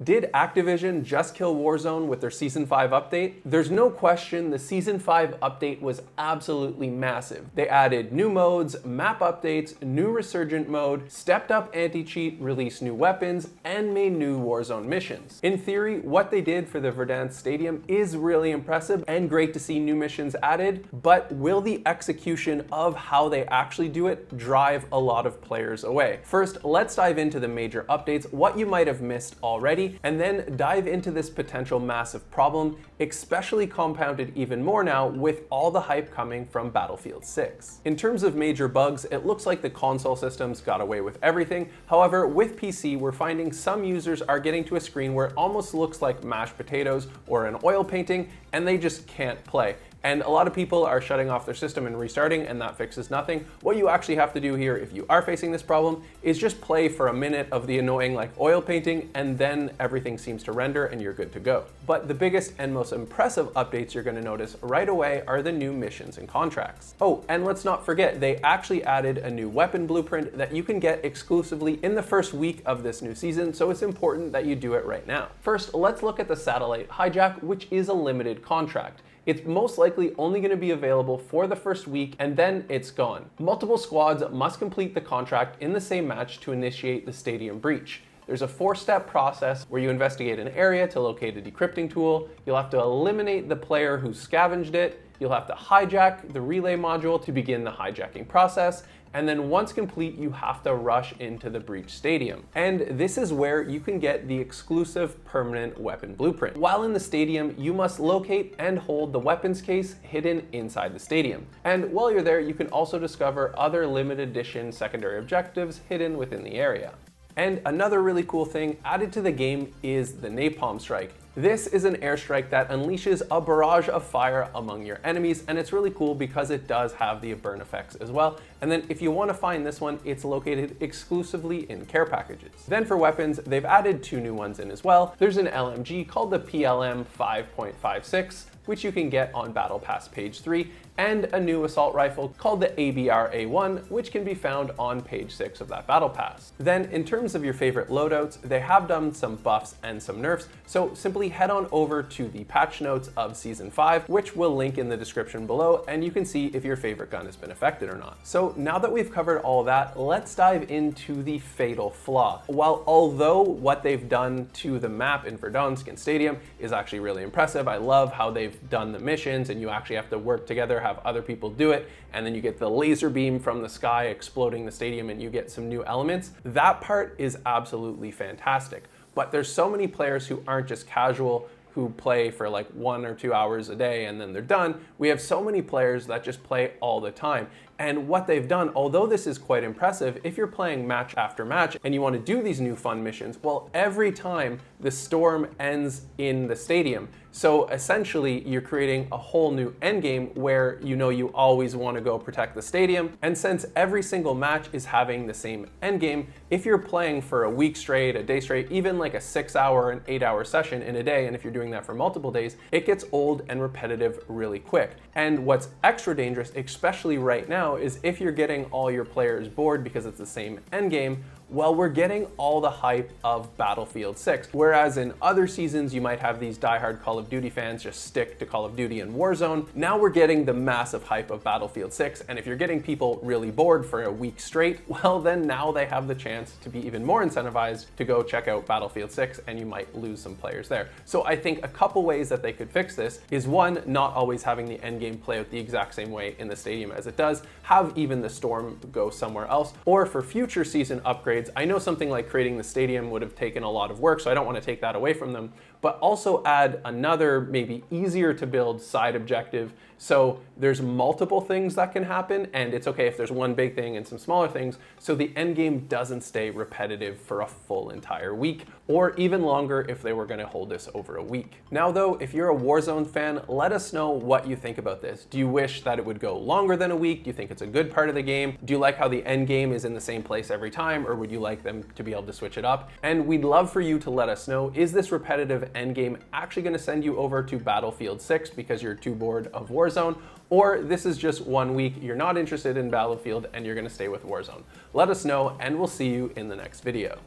Did Activision just kill Warzone with their Season 5 update? There's no question the Season 5 update was absolutely massive. They added new modes, map updates, new Resurgent mode, stepped up anti-cheat, released new weapons, and made new Warzone missions. In theory, what they did for the Verdansk Stadium is really impressive and great to see new missions added, but will the execution of how they actually do it drive a lot of players away? First, let's dive into the major updates, what you might have missed already, and then dive into this potential massive problem, especially compounded even more now with all the hype coming from Battlefield 6. In terms of major bugs, it looks like the console systems got away with everything. However, with PC, we're finding some users are getting to a screen where it almost looks like mashed potatoes or an oil painting, and they just can't play. And a lot of people are shutting off their system and restarting, and that fixes nothing. What you actually have to do here, if you are facing this problem, is just play for a minute of the annoying like oil painting, and then everything seems to render and you're good to go. But the biggest and most impressive updates you're gonna notice right away are the new missions and contracts. Oh, and let's not forget, they actually added a new weapon blueprint that you can get exclusively in the first week of this new season, so it's important that you do it right now. First, let's look at the satellite hijack, which is a limited contract. It's most likely only going to be available for the first week, and then it's gone. Multiple squads must complete the contract in the same match to initiate the stadium breach. There's a 4-step process where you investigate an area to locate a decrypting tool. You'll have to eliminate the player who scavenged it. You'll have to hijack the relay module to begin the hijacking process. And then once complete, you have to rush into the breach stadium. And this is where you can get the exclusive permanent weapon blueprint. While in the stadium, you must locate and hold the weapons case hidden inside the stadium. And while you're there, you can also discover other limited edition secondary objectives hidden within the area. And another really cool thing added to the game is the napalm strike. This is an airstrike that unleashes a barrage of fire among your enemies, and it's really cool because it does have the burn effects as well. And then if you want to find this one, it's located exclusively in care packages. Then for weapons, they've added 2 new ones in as well. There's an LMG called the PLM 5.56, which you can get on Battle Pass page 3, and a new assault rifle called the ABR-A1, which can be found on page 6 of that Battle Pass. Then in terms of your favorite loadouts, they have done some buffs and some nerfs, so simply head on over to the patch notes of Season 5, which we'll link in the description below, and you can see if your favorite gun has been affected or not. So now that we've covered all that, let's dive into the fatal flaw. Although what they've done to the map in Verdansk and Stadium is actually really impressive, I love how they've done the missions and you actually have to work together, have other people do it, and then you get the laser beam from the sky exploding the stadium and you get some new elements. That part is absolutely fantastic. But there's so many players who aren't just casual, who play for like 1 or 2 hours a day and then they're done. We have so many players that just play all the time. And what they've done, although this is quite impressive, if you're playing match after match and you want to do these new fun missions, well, every time the storm ends in the stadium. So essentially, you're creating a whole new endgame where you know you always want to go protect the stadium. And since every single match is having the same endgame, if you're playing for a week straight, a day straight, even like a 6-hour and 8-hour session in a day, and if you're doing that for multiple days, it gets old and repetitive really quick. And what's extra dangerous, especially right now, is if you're getting all your players bored because it's the same endgame, well, we're getting all the hype of Battlefield 6. Whereas in other seasons, you might have these diehard Call of Duty fans just stick to Call of Duty and Warzone. Now we're getting the massive hype of Battlefield 6. And if you're getting people really bored for a week straight, well, then now they have the chance to be even more incentivized to go check out Battlefield 6, and you might lose some players there. So I think a couple ways that they could fix this is, one, not always having the endgame play out the exact same way in the stadium as it does, have even the storm go somewhere else, or for future season upgrades, I know something like creating the stadium would have taken a lot of work, so I don't want to take that away from them, but also add another maybe easier to build side objective. So there's multiple things that can happen, and it's okay if there's one big thing and some smaller things, so the end game doesn't stay repetitive for a full entire week, or even longer if they were going to hold this over a week. Now though, if you're a Warzone fan, let us know what you think about this. Do you wish that it would go longer than a week? Do you think it's a good part of the game? Do you like how the end game is in the same place every time, or would you like them to be able to switch it up? And we'd love for you to let us know, is this repetitive end game actually going to send you over to Battlefield 6 because you're too bored of Warzone, or this is just 1 week, you're not interested in Battlefield and you're going to stay with Warzone? Let us know, and we'll see you in the next video.